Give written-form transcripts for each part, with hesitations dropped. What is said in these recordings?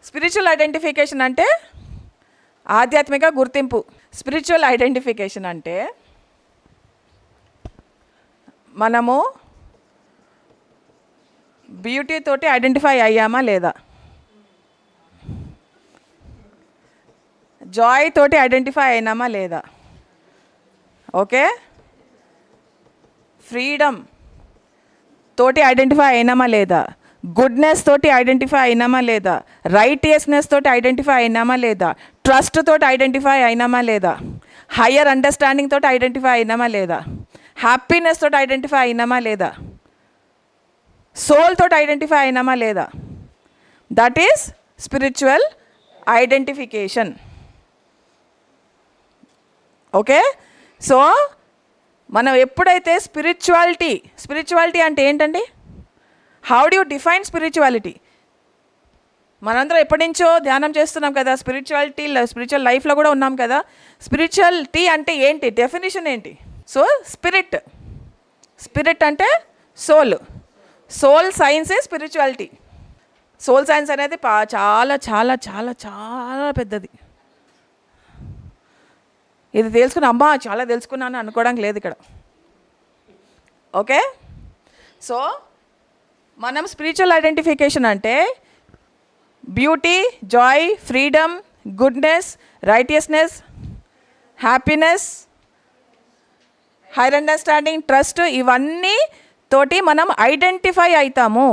Spiritual identification అంటే ఆధ్యాత్మిక గుర్తింపు. స్పిరిచువల్ ఐడెంటిఫికేషన్ అంటే మనము బ్యూటీ తోటి ఐడెంటిఫై అయ్యామా లేదా, జాయ్ తోటి ఐడెంటిఫై అయినామా లేదా, ఓకే, ఫ్రీడమ్ తోటి ఐడెంటిఫై అయినామా లేదా, గుడ్నెస్ తోటి ఐడెంటిఫై అయినామా లేదా, రైటియస్నెస్ తోటి ఐడెంటిఫై అయినామా లేదా, ట్రస్ట్ తోటి ఐడెంటిఫై అయినామా లేదా, హయ్యర్ అండర్స్టాండింగ్ తోటి ఐడెంటిఫై అయినామా లేదా, హ్యాపీనెస్ తోటి ఐడెంటిఫై అయినామా లేదా, సోల్ తోటి ఐడెంటిఫై అయినామా లేదా. That is spiritual identification. Okay, so మనం ఎప్పుడైతే స్పిరిచువాలిటీ అంటే ఏంటండి, how do you define spirituality? మనందరం ఎప్పటి నుంచో ధ్యానం చేస్తున్నాం కదా, స్పిరిచువల్ లైఫ్లో కూడా ఉన్నాం కదా. స్పిరిచువాలిటీ అంటే ఏంటి, డెఫినేషన్ ఏంటి? సో స్పిరిట్ అంటే సోల్ సైన్స్ ఏ స్పిరిచువాలిటీ. సోల్ సైన్స్ అనేది చాలా చాలా చాలా చాలా పెద్దది. ఇది తెలుసుకుని అమ్మా చాలా తెలుసుకున్నాను అనుకోవడానికి లేదు ఇక్కడ. ఓకే, సో మనం స్పిరిచువల్ ఐడెంటిఫికేషన్ అంటే beauty, joy, freedom, goodness, righteousness, happiness, higher understanding, trust, ఇవన్నీ తోటి మనం ఐడెంటిఫై అవుతాము.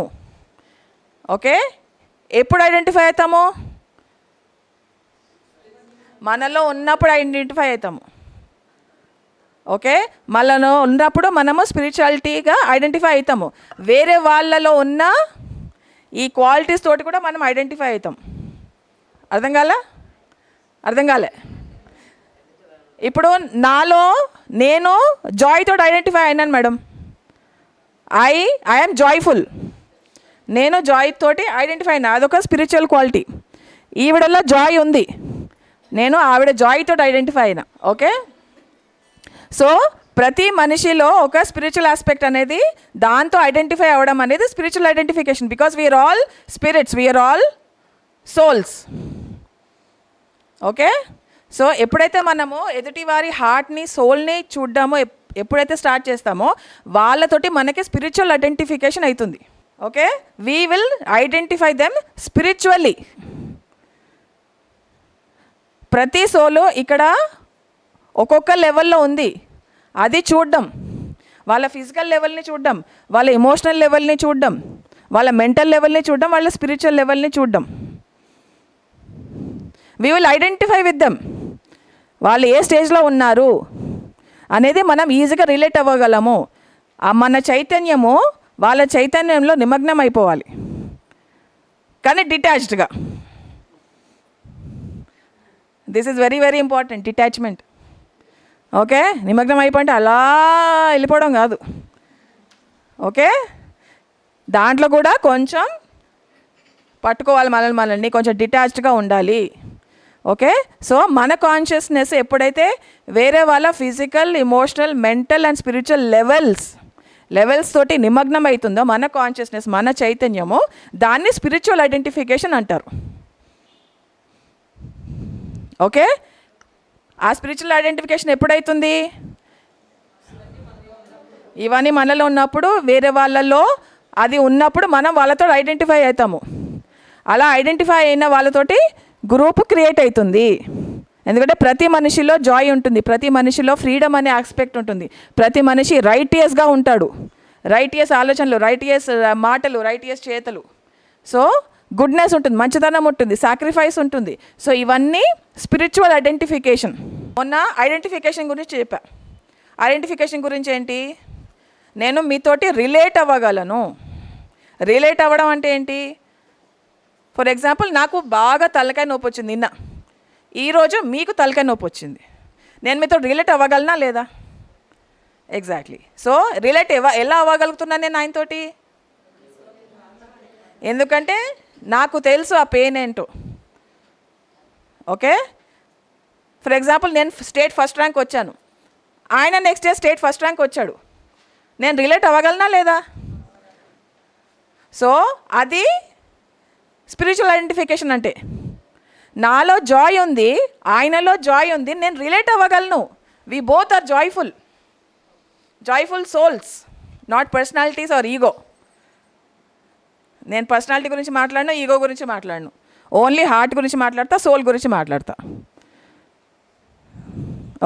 ఓకే, ఎప్పుడు ఐడెంటిఫై అవుతాము? మనలో ఉన్నప్పుడు ఐడెంటిఫై అవుతాము. ఓకే, మనలో ఉన్నప్పుడు మనము స్పిరిచువాలిటీగా ఐడెంటిఫై అవుతాము. వేరే వాళ్ళలో ఉన్న ఈ క్వాలిటీస్ తోటి కూడా మనం ఐడెంటిఫై అవుతాం. అర్థం కాలే? ఇప్పుడు నాలో నేను జాయ్ తోటి ఐడెంటిఫై అయినాను మేడం. I'm joyful. నేను జాయ్ తోటి ఐడెంటిఫై అయినా, అదొక స్పిరిచువల్ క్వాలిటీ. ఈవిడలో జాయ్ ఉంది, నేను ఆవిడ జాయ్ తోటి ఐడెంటిఫై అయినా. ఓకే, సో ప్రతి మనిషిలో ఒక స్పిరిచువల్ ఆస్పెక్ట్ అనేది, దాంతో ఐడెంటిఫై అవ్వడం అనేది spiritual identification. Because we are all spirits, we are all souls. Okay, so ఎప్పుడైతే మనము ఎదుటి వారి హార్ట్ని, సోల్ని చూడ్డామో, ఎప్పుడైతే స్టార్ట్ చేస్తామో వాళ్ళతోటి మనకి స్పిరిచువల్ ఐడెంటిఫికేషన్ అవుతుంది. Okay, we will identify them spiritually. ప్రతి సోలు ఇక్కడ ఒక్కొక్క లెవెల్లో ఉంది, అది చూడడం, వాళ్ళ ఫిజికల్ లెవెల్ని చూడడం, వాళ్ళ ఎమోషనల్ లెవెల్ని చూడడం, వాళ్ళ మెంటల్ లెవెల్ని చూడడం, వాళ్ళ స్పిరిచువల్ లెవెల్ని చూడడం. We will identify with them. వాళ్ళు ఏ స్టేజ్లో ఉన్నారు అనేది మనం ఈజీగా రిలేట్ అవ్వగలము. మన చైతన్యము వాళ్ళ చైతన్యంలో నిమగ్నం అయిపోవాలి, కానీ డిటాచ్డ్గా. This is very very important, detachment. Okay, నిమగ్నం అయిపోయింటే అలా వెళ్ళిపోవడం కాదు. ఓకే, దాంట్లో కూడా కొంచెం పట్టుకోవాలి మనల్ని కొంచెం డిటాచ్డ్గా ఉండాలి. ఓకే, సో మన కాన్షియస్నెస్ ఎప్పుడైతే వేరే వాళ్ళ physical, emotional, mental and spiritual levels తోటి నిమగ్నం అవుతుందో మన కాన్షియస్నెస్, మన చైతన్యము, దాన్ని స్పిరిచువల్ ఐడెంటిఫికేషన్ అంటారు. ఓకే, ఆ స్పిరిచువల్ ఐడెంటిఫికేషన్ ఎప్పుడైతుంది? ఇవన్నీ మనలో ఉన్నప్పుడు, వేరే వాళ్ళలో అది ఉన్నప్పుడు మనం వాళ్ళతో ఐడెంటిఫై అవుతాము. అలా ఐడెంటిఫై అయిన వాళ్ళతోటి గ్రూప్ క్రియేట్ అవుతుంది. ఎందుకంటే ప్రతి మనిషిలో జాయ్ ఉంటుంది, ప్రతి మనిషిలో ఫ్రీడమ్ అనే ఆస్పెక్ట్ ఉంటుంది, ప్రతి మనిషి రైటియస్గా ఉంటాడు, రైటియస్ ఆలోచనలు, రైటియస్ మాటలు, రైటియస్ చేతలు. సో గుడ్నెస్ ఉంటుంది, మంచితనం ఉంటుంది, సాక్రిఫైస్ ఉంటుంది. సో ఇవన్నీ స్పిరిచువల్ ఐడెంటిఫికేషన్. మొన్న ఐడెంటిఫికేషన్ గురించి చెప్పా. ఐడెంటిఫికేషన్ గురించి ఏంటి? నేను మీతోటి రిలేట్ అవ్వగలను. రిలేట్ అవ్వడం అంటే ఏంటి? ఫర్ ఎగ్జాంపుల్, నాకు బాగా తలకాయ నొప్పి వచ్చింది నిన్న, ఈరోజు మీకు తలకాయ నొప్పి వచ్చింది. నేను మీతో రిలేట్ అవ్వగలనా లేదా? ఎగ్జాక్ట్లీ. సో రిలేట్ ఎలా అవ్వగలుగుతున్నాను నేను ఆయనతోటి? ఎందుకంటే నాకు తెలుసు ఆ పెయిన్ ఏంటో. ఓకే, ఫర్ ఎగ్జాంపుల్, నేను స్టేట్ ఫస్ట్ ర్యాంక్ వచ్చాను, ఆయన next day state first rank వచ్చాడు. నేను రిలేట్ అవ్వగలనా లేదా? సో అది స్పిరిచువల్ ఐడెంటిఫికేషన్ అంటే. నాలో జాయ్ ఉంది, ఆయనలో జాయ్ ఉంది, నేను రిలేట్ అవ్వగలను. We both are joyful souls, not personalities or ego. నేను పర్సనాలిటీ గురించి మాట్లాడను, ఈగో గురించి మాట్లాడను. ఓన్లీ హార్ట్ గురించి మాట్లాడతా, సోల్ గురించి మాట్లాడతా.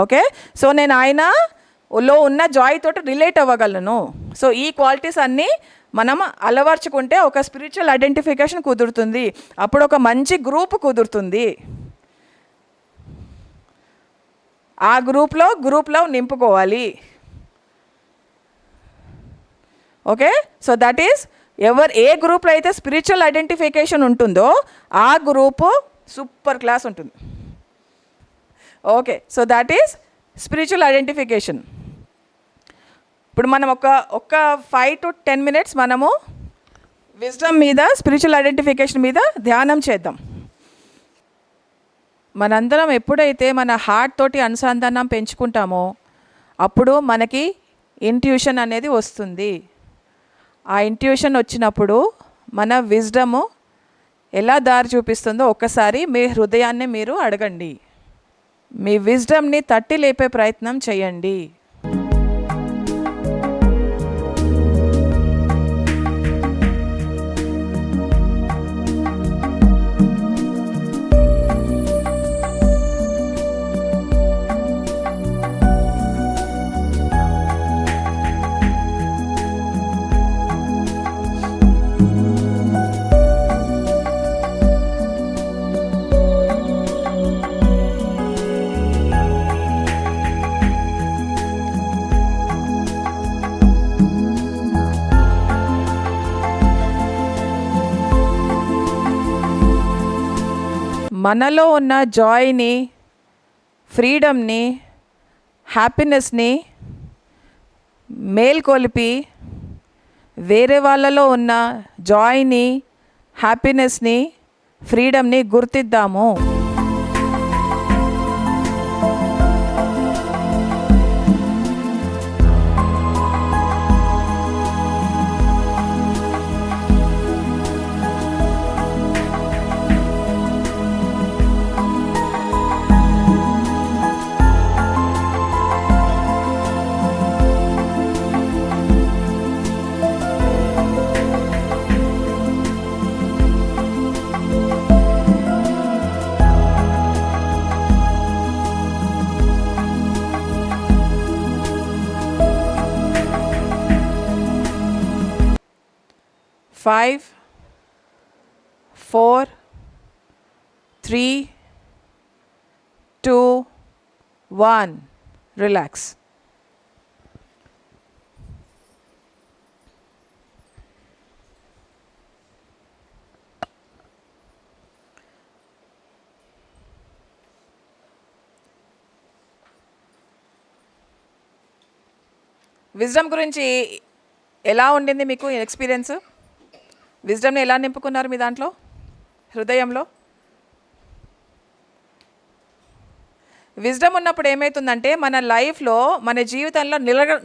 ఓకే, సో నేను ఆయనలో ఉన్న జాయ్ తోటి రిలేట్ అవ్వగలను. సో ఈ క్వాలిటీస్ అన్నీ మనం అలవర్చుకుంటే ఒక స్పిరిచువల్ ఐడెంటిఫికేషన్ కుదురుతుంది. అప్పుడు ఒక మంచి గ్రూప్ కుదురుతుంది. ఆ గ్రూప్లో నింపుకోవాలి. ఓకే, సో దట్ ఈస్ ఏ గ్రూప్లో అయితే స్పిరిచువల్ ఐడెంటిఫికేషన్ ఉంటుందో ఆ గ్రూపు సూపర్ క్లాస్ ఉంటుంది. Okay, so that is spiritual identification. ఇప్పుడు మనం ఒక 5 to 10 minutes మనము విజ్డమ్ మీద, స్పిరిచువల్ ఐడెంటిఫికేషన్ మీద ధ్యానం చేద్దాం. మనందరం ఎప్పుడైతే మన హార్ట్ తోటి అనుసంధానం పెంచుకుంటామో అప్పుడు మనకి ఇంట్యూషన్ అనేది వస్తుంది. ఆ ఇంట్యూషన్ వచ్చినప్పుడు మన విజ్డము ఎలా దారి చూపిస్తుందో ఒక్కసారి మీ హృదయాన్ని మీరు అడగండి. మీ విజ్డమ్ని తట్టి లేపే ప్రయత్నం చేయండి. మనలో ఉన్న జాయ్ని, ఫ్రీడమ్ని, హ్యాపీనెస్ని మేల్కొలిపి వేరే వాళ్ళలో ఉన్న జాయ్ని, హ్యాపీనెస్ని, ఫ్రీడమ్ని గుర్తిద్దాము. Five, 4, 3, 2, 1. Relax. విజ్డమ్ గురించి ఎలా ఉండింది మీకు ఎక్స్పీరియన్స్? విజ్డమ్ని ఎలా నింపుకున్నారు మీ దాంట్లో, హృదయంలో? విజ్డమ్ ఉన్నప్పుడు ఏమవుతుందంటే మన లైఫ్లో, మన జీవితంలో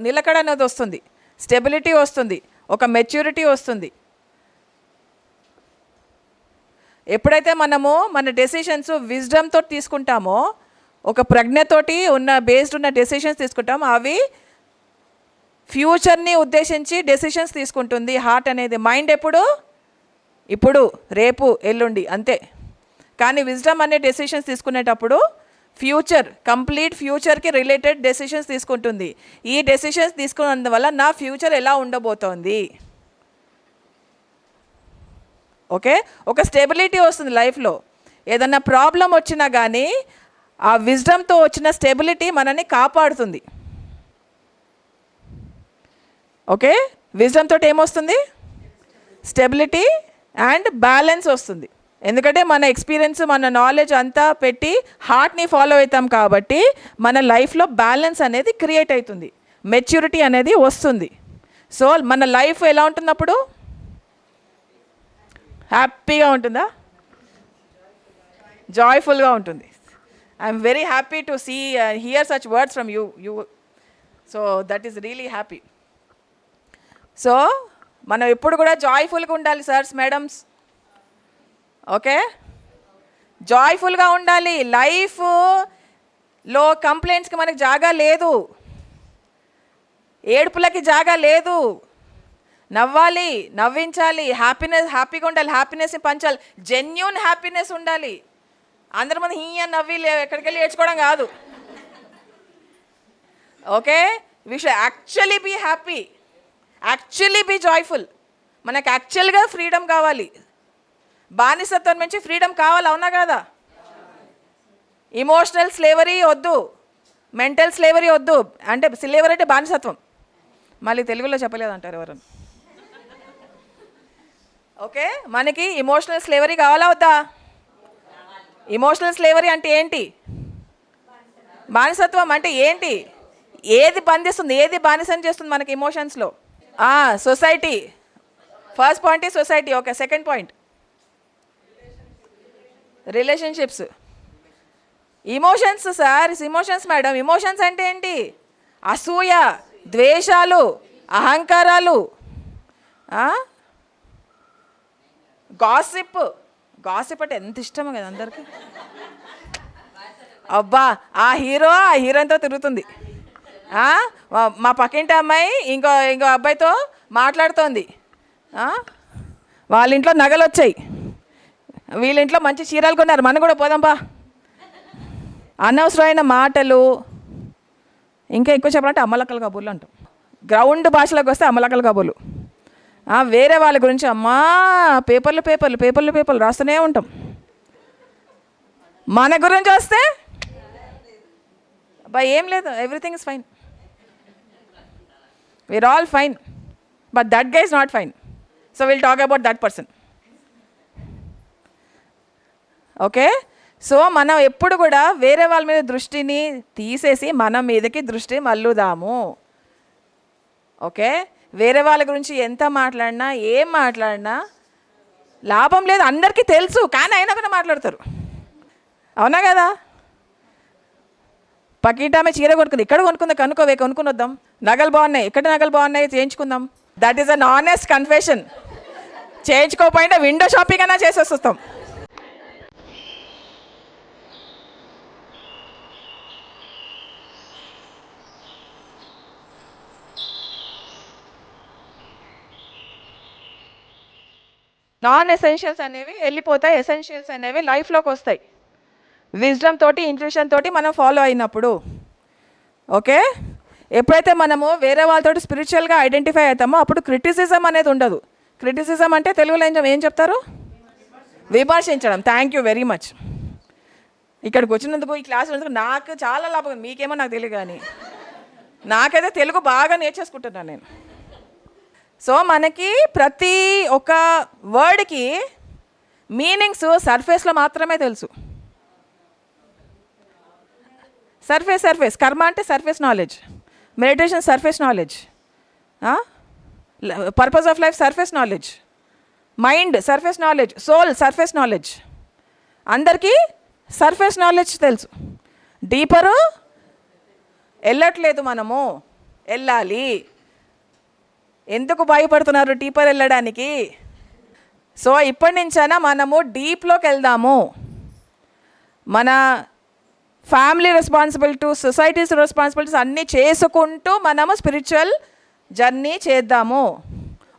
నిలకడ అనేది వస్తుంది, స్టెబిలిటీ వస్తుంది, ఒక మెచ్యూరిటీ వస్తుంది. ఎప్పుడైతే మనము మన డెసిషన్స్ విజ్డమ్తో తీసుకుంటామో, ఒక ప్రజ్ఞతోటి బేస్డ్ ఉన్న డెసిషన్స్ తీసుకుంటామో అవి ఫ్యూచర్ని ఉద్దేశించి డెసిషన్స్ తీసుకుంటుంది హార్ట్ అనేది. మైండ్ ఇప్పుడు, రేపు, ఎల్లుండి అంతే. కానీ విజ్డమ్ అనే డెసిషన్స్ తీసుకునేటప్పుడు కంప్లీట్ ఫ్యూచర్కి రిలేటెడ్ డెసిషన్స్ తీసుకుంటుంది. ఈ డెసిషన్స్ తీసుకున్నందువల్ల నా ఫ్యూచర్ ఎలా ఉండబోతోంది, ఓకే, ఒక స్టెబిలిటీ వస్తుంది లైఫ్లో. ఏదన్నా ప్రాబ్లం వచ్చినా కానీ ఆ విజ్డమ్తో వచ్చిన స్టెబిలిటీ మనల్ని కాపాడుతుంది. ఓకే, విజ్డమ్ తోటి ఏమొస్తుంది? స్టెబిలిటీ అండ్ బ్యాలెన్స్ వస్తుంది. ఎందుకంటే మన ఎక్స్పీరియన్స్, మన నాలెడ్జ్ అంతా పెట్టి హార్ట్ని ఫాలో అవుతాం కాబట్టి మన లైఫ్లో బ్యాలెన్స్ అనేది క్రియేట్ అవుతుంది, మెచ్యూరిటీ అనేది వస్తుంది. సో మన లైఫ్ ఎలా ఉంటున్నప్పుడు హ్యాపీగా ఉంటుందా? జాయ్ఫుల్గా ఉంటుంది. I'm very happy to see here such words from you. So that is really happy. So మనం ఎప్పుడు కూడా జాయ్ఫుల్గా ఉండాలి సార్స్, మేడమ్స్. ఓకే, జాయ్ఫుల్గా ఉండాలి. లైఫ్లో కంప్లైంట్స్కి మనకి జాగా లేదు, ఏడుపులకి జాగా లేదు. నవ్వాలి, నవ్వించాలి, హ్యాపీగా ఉండాలి, హ్యాపీనెస్ని పంచాలి, జెన్యూన్ హ్యాపీనెస్ ఉండాలి. అందరి మంది హీయ నవ్వి ఎక్కడికి వెళ్ళి ఏడ్చుకోవడం కాదు. Okay, we should actually be happy, actually be joyful. మనకు యాక్చువల్గా ఫ్రీడమ్ కావాలి, బానిసత్వం నుంచి ఫ్రీడమ్ కావాలి, అవునా కాదా? ఇమోషనల్ స్లేవరీ వద్దు, మెంటల్ స్లేవరీ వద్దు. అంటే స్లేవరీ అంటే బానిసత్వం, మళ్ళీ తెలుగులో చెప్పలేదంటారు ఎవరన్నా. ఓకే, మనకి ఇమోషనల్ స్లేవరీ కావాలా వద్దా? ఇమోషనల్ స్లేవరీ అంటే ఏంటి? బానిసత్వం అంటే ఏంటి? ఏది బంధిస్తుంది, ఏది బానిసం చేస్తుంది మనకి ఎమోషన్స్లో? సొసైటీ. ఫస్ట్ పాయింట్ ఈ society. Okay, second point relationships. Emotions sir, emotions madam. Emotions అంటే ఏంటి? అసూయ, ద్వేషాలు, అహంకారాలు, గాసిప్. గాసిప్ అంటే ఎంత ఇష్టమో కదా అందరికీ. అబ్బా, ఆ హీరోయిన్తో తిరుగుతుంది, మా పక్కింటి అమ్మాయి ఇంకో అబ్బాయితో మాట్లాడుతోంది, వాళ్ళ ఇంట్లో నగలు వచ్చాయి, వీళ్ళ ఇంట్లో మంచి చీరలు కొన్నారు, మనం కూడా పోదాంపా. అనవసరమైన మాటలు. ఇంకా ఎక్కువ చెప్పాలంటే అమ్మలక్కల కబుర్లు అంటాం. గ్రౌండ్ భాషలోకి వస్తే అమ్మలక్కల కబుర్లు. వేరే వాళ్ళ గురించి అమ్మా పేపర్లు రాస్తూనే ఉంటాం. మన గురించి వస్తే అబ్బా ఏం లేదు, everything is fine, we are all fine, but that guy is not fine, so will talk about that person. Okay, so మనం ఎప్పుడు కూడా వేరే వాళ్ళ మీద దృష్టిని తీసేసి మన మీదకి దృష్టి మల్లుదాము. ఓకే, వేరే వాళ్ళ గురించి ఎంత మాట్లాడినా, ఏం మాట్లాడినా లాభం లేదు, అందరికీ తెలుసు, కానీ అయినా కూడా మాట్లాడతారు, అవునా కదా? పక్కింటామే చీర కొనుక్కుంది, ఇక్కడ కొనుక్కుందా, కొనుక్కుని వద్దాం. నగలు బాగున్నాయి, ఇక్కడ నగలు బాగున్నాయి, చేయించుకుందాం. That is an honest confession. చేయించుకోకపోయినా విండో షాపింగ్ అయినా చేసేసి వస్తాం. నాన్ ఎసెన్షియల్స్ అనేవి వెళ్ళిపోతాయి, ఎసెన్షియల్స్ అనేవి లైఫ్లోకి వస్తాయి. విజ్డమ్ తోటి, ఇంట్యూషన్ తోటి మనం ఫాలో అయినప్పుడు. ఓకే, ఎప్పుడైతే మనము వేరే వాళ్ళతోటి స్పిరిచువల్గా ఐడెంటిఫై అవుతామో అప్పుడు క్రిటిసిజం అనేది ఉండదు. క్రిటిసిజం అంటే తెలుగులో ఏం చెప్తారు? విమర్శించడం. Thank you very much. ఇక్కడికి వచ్చినందుకు, ఈ క్లాస్ ఉన్నందుకు నాకు చాలా లాభం. మీకేమో నాకు తెలియదు, కానీ నాకైతే తెలుగు బాగా నేర్చేసుకుంటున్నాను నేను. సో మనకి ప్రతి ఒక్క వర్డ్కి మీనింగ్స్ సర్ఫేస్లో మాత్రమే తెలుసు. సర్ఫేస్. కర్మ అంటే surface knowledge, meditation surface knowledge, purpose of life surface knowledge, mind surface knowledge, soul surface knowledge. అందరికీ సర్ఫేస్ నాలెడ్జ్ తెలుసు, డీపరు వెళ్ళట్లేదు. మనము వెళ్ళాలి. ఎందుకు భయపడుతున్నారు డీపర్ వెళ్ళడానికి? సో ఇప్పటి నుంచైనా మనము డీప్లోకి వెళ్దాము. మన ఫ్యామిలీ రెస్పాన్సిబిలిటీస్, సొసైటీస్ రెస్పాన్సిబిలిటీస్ అన్నీ చేసుకుంటూ మనము స్పిరిచువల్ జర్నీ చేద్దాము.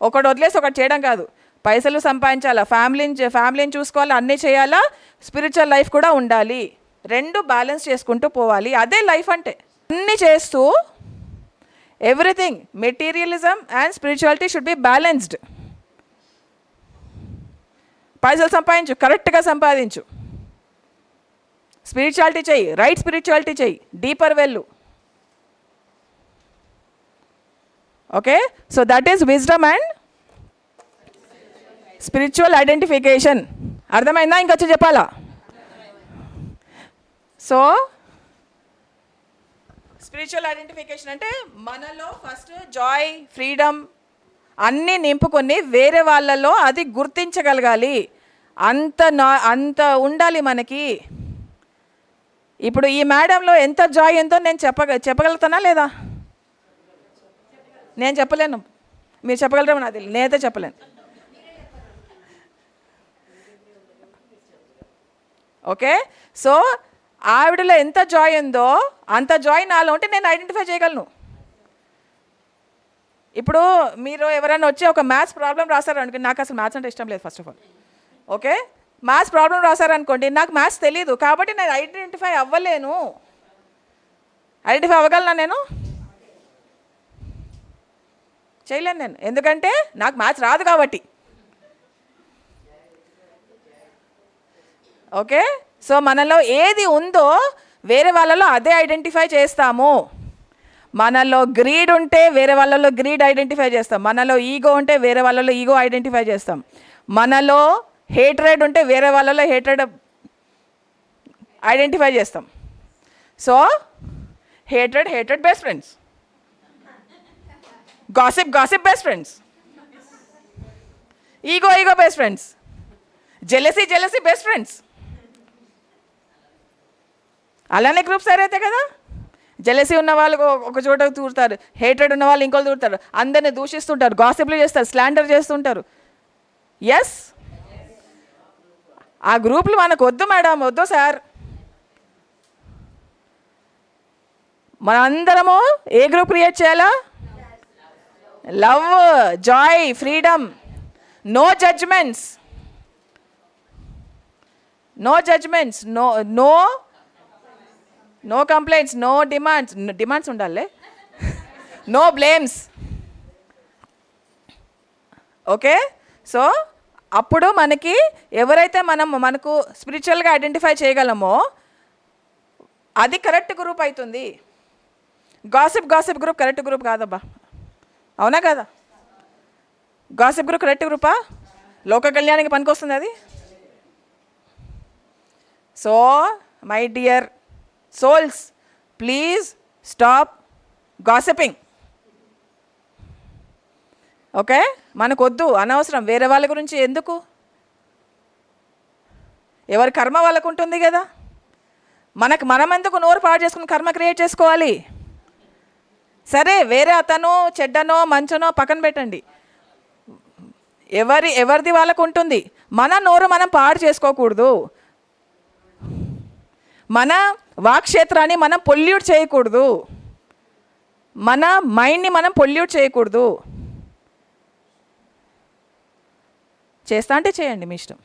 ఒకటి వదిలేసి ఒకటి చేయడం కాదు. పైసలు సంపాదించాలా, ఫ్యామిలీని చూసుకోవాలా, అన్నీ చేయాలా, స్పిరిచువల్ లైఫ్ కూడా ఉండాలి. రెండు బ్యాలెన్స్ చేసుకుంటూ పోవాలి. అదే లైఫ్ అంటే. అన్నీ చేస్తూ everything, materialism and spirituality should be balanced. పైసలు సంపాదించు, కరెక్ట్గా సంపాదించు, స్పిరిచువాలిటీ చెయ్యి, రైట్ స్పిరిచువాలిటీ చెయ్యి, డీపర్ వెళ్ళు. Okay, so that is wisdom and spiritual identification. అర్థమైందా? ఇంకొచ్చి చెప్పాలా? సో స్పిరిచువల్ ఐడెంటిఫికేషన్ అంటే మనలో ఫస్ట్ జాయ్, ఫ్రీడమ్ అన్నీ నింపుకొని వేరే వాళ్ళలో అది గుర్తించగలగాలి. అంత ఉండాలి మనకి. ఇప్పుడు ఈ మేడంలో ఎంత జాయ్ ఎంతో నేను చెప్పగలుగుతానా లేదా? నేను చెప్పలేను, మీరు చెప్పగలరేమో నాకు తెలియదు, నేనైతే చెప్పలేను. ఓకే, సో ఆవిడలో ఎంత జాయ్ ఉందో అంత జాయ్ నాలో ఉంటే నేను ఐడెంటిఫై చేయగలను. ఇప్పుడు మీరు ఎవరైనా వచ్చి ఒక మ్యాథ్స్ ప్రాబ్లం రాశారు అనుకోండి, నాకు అసలు మ్యాథ్స్ అంటే ఇష్టం లేదు first of all. Okay, maths problem రాశారనుకోండి, నాకు మ్యాథ్స్ తెలియదు కాబట్టి నేను ఐడెంటిఫై అవ్వలేను. ఐడెంటిఫై అవ్వగలనా నేను? చేయలేను నేను, ఎందుకంటే నాకు మ్యాథ్స్ రాదు కాబట్టి. ఓకే, సో మనలో ఏది ఉందో వేరే వాళ్ళలో అదే ఐడెంటిఫై చేస్తాము. మనలో గ్రీడ్ ఉంటే వేరే వాళ్ళలో గ్రీడ్ ఐడెంటిఫై చేస్తాం. మనలో ఈగో ఉంటే వేరే వాళ్ళలో ఈగో ఐడెంటిఫై చేస్తాం. మనలో హేట్రెడ్ ఉంటే వేరే వాళ్ళలో హేట్రెడ్ ఐడెంటిఫై చేస్తాం. So hatred best friends, gossip best friends, ego best friends, jealousy best friends. అలానే గ్రూప్స్ అయితే కదా, జెలసీ ఉన్న వాళ్ళు ఒక చోట దూరుతారు, హేట్రెడ్ ఉన్న వాళ్ళు ఇంకోళ్ళు దూరుతారు, అందరిని దూషిస్తుంటారు, గాసిప్లు చేస్తారు, స్లాండర్ చేస్తుంటారు. ఎస్, ఆ గ్రూపులు మనకు వద్దు మేడం, వద్దు సార్. మనందరము ఏ గ్రూప్ క్రియేట్ చేయాలా? Love, joy, freedom, no judgements, no complaints, no demands ఉండాలి, నో బ్లేమ్స్. ఓకే, సో అప్పుడు మనకి ఎవరైతే మనకు స్పిరిచువల్గా ఐడెంటిఫై చేయగలమో అది కరెక్ట్ గ్రూప్ అవుతుంది. గాసిప్ గ్రూప్ కరెక్ట్ గ్రూప్ కాదబ్బా, అవునా కదా? గాసిప్ గ్రూప్ కరెక్ట్ గ్రూపా? లోక కళ్యాణానికి పనికొస్తుంది అది. So my dear souls, please stop gossiping. Okay, మనకు వద్దు, అనవసరం. వేరే వాళ్ళ గురించి ఎందుకు? ఎవరి కర్మ వాళ్ళకు ఉంటుంది కదా, మనం ఎందుకు నోరు పాడు చేసుకుని కర్మ క్రియేట్ చేసుకోవాలి? సరే, వేరే అతను చెడ్డనో మంచనో పక్కన పెట్టండి, ఎవరిది వాళ్ళకు ఉంటుంది. మన నోరు మనం పాడు చేసుకోకూడదు, మన వాక్క్షేత్రాన్ని మనం పొల్యూట్ చేయకూడదు, మన మైండ్ని మనం పొల్యూట్ చేయకూడదు. చేస్తా అంటే చేయండి, మీ ఇష్టం.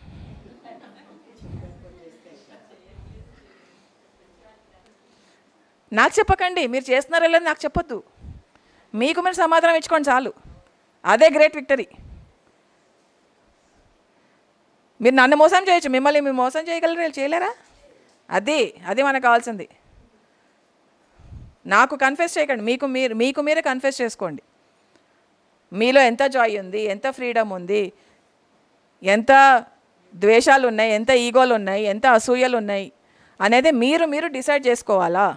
నాకు చెప్పకండి, మీరు చేస్తున్నారో లేదో నాకు చెప్పొద్దు. మీకు మీరు సమాధానం ఇచ్చుకోండి చాలు, అదే గ్రేట్ విక్టరీ. మీరు నన్ను మోసం చేయొచ్చు, మిమ్మల్ని మీరు మోసం చేయగలరు, చేయలేరా? అది మనకు కావాల్సింది. నాకు కన్ఫెస్ చేయకండి, మీకు మీరే కన్ఫెస్ చేసుకోండి. మీలో ఎంత జాయ్ ఉంది, ఎంత ఫ్రీడమ్ ఉంది, ఎంత ద్వేషాలు ఉన్నాయి, ఎంత ఈగోలు ఉన్నాయి, ఎంత అసూయలు ఉన్నాయి అనేది మీరు డిసైడ్ చేసుకోవాలా.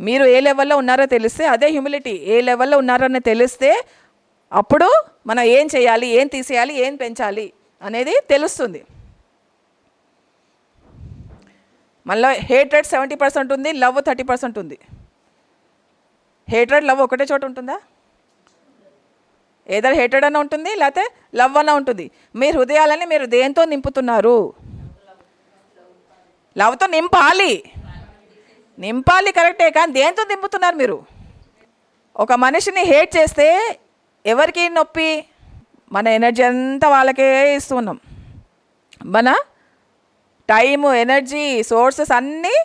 మీరు ఏ లెవెల్లో ఉన్నారో తెలిస్తే, అదే హ్యూమిలిటీ, ఏ లెవెల్లో ఉన్నారో అని తెలిస్తే అప్పుడు మనం ఏం చేయాలి, ఏం తీసేయాలి, ఏం పెంచాలి అనేది తెలుస్తుంది. మళ్ళీ హేట్రెడ్ 70% ఉంది, లవ్ 30% ఉంది. హేట్రెడ్ లవ్ ఒకటే చోట ఉంటుందా? ఏదో హేట్రెడ్ అన్న ఉంటుంది, లేకపోతే లవ్ అన్న ఉంటుంది. మీ హృదయాలని మీరు దేంతో నింపుతున్నారు? లవ్తో నింపాలి కరెక్టే, కానీ దేంతో నింపుతున్నారు మీరు? ఒక మనిషిని హేట్ చేస్తే ఎవరికి నొప్పి? మన ఎనర్జీ అంతా వాళ్ళకే ఇస్తున్నాం. మన టైము, ఎనర్జీ, సోర్సెస్ అన్నీ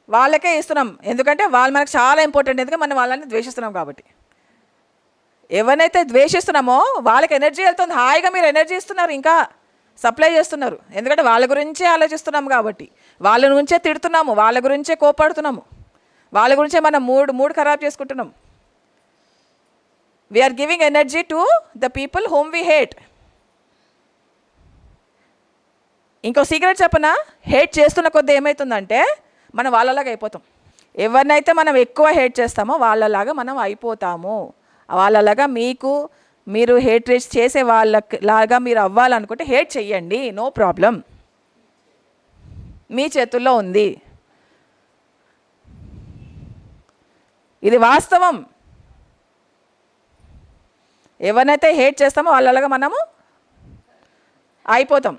వాళ్ళకే ఇస్తున్నాం. ఎందుకంటే వాళ్ళు మనకు చాలా ఇంపార్టెంట్, ఎందుకంటే మనం వాళ్ళని ద్వేషిస్తున్నాం కాబట్టి. ఎవరినైతే ద్వేషిస్తున్నామో వాళ్ళకి ఎనర్జీ వెళ్తుంది, హాయిగా మీరు ఎనర్జీ ఇస్తున్నారు, ఇంకా సప్లై చేస్తున్నారు. ఎందుకంటే వాళ్ళ గురించే ఆలోచిస్తున్నాము కాబట్టి, వాళ్ళ గురించే తిడుతున్నాము, వాళ్ళ గురించే కోపడుతున్నాము, వాళ్ళ గురించే మనం మూడ్ ఖరాబ్ చేసుకుంటున్నాం. We are giving energy to the people whom we hate. ఇంకో సీక్రెట్ చెప్పనా? హేట్ చేస్తున్న కొద్దీ ఏమవుతుందంటే మనం వాళ్ళలాగా అయిపోతాం. ఎవరినైతే మనం ఎక్కువ హేట్ చేస్తామో వాళ్ళలాగా మనం అయిపోతాము. వాళ్ళలాగా మీరు హేట్ చేసే వాళ్ళలాగా మీరు అవ్వాలనుకుంటే హేట్ చెయ్యండి, నో ప్రాబ్లం, మీ చేతుల్లో ఉంది. ఇది వాస్తవం. ఎవరినైతే హేట్ చేస్తామో వాళ్ళలాగా మనము అయిపోతాం.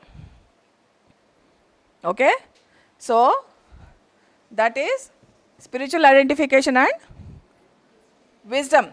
Okay, so that is spiritual identification and wisdom.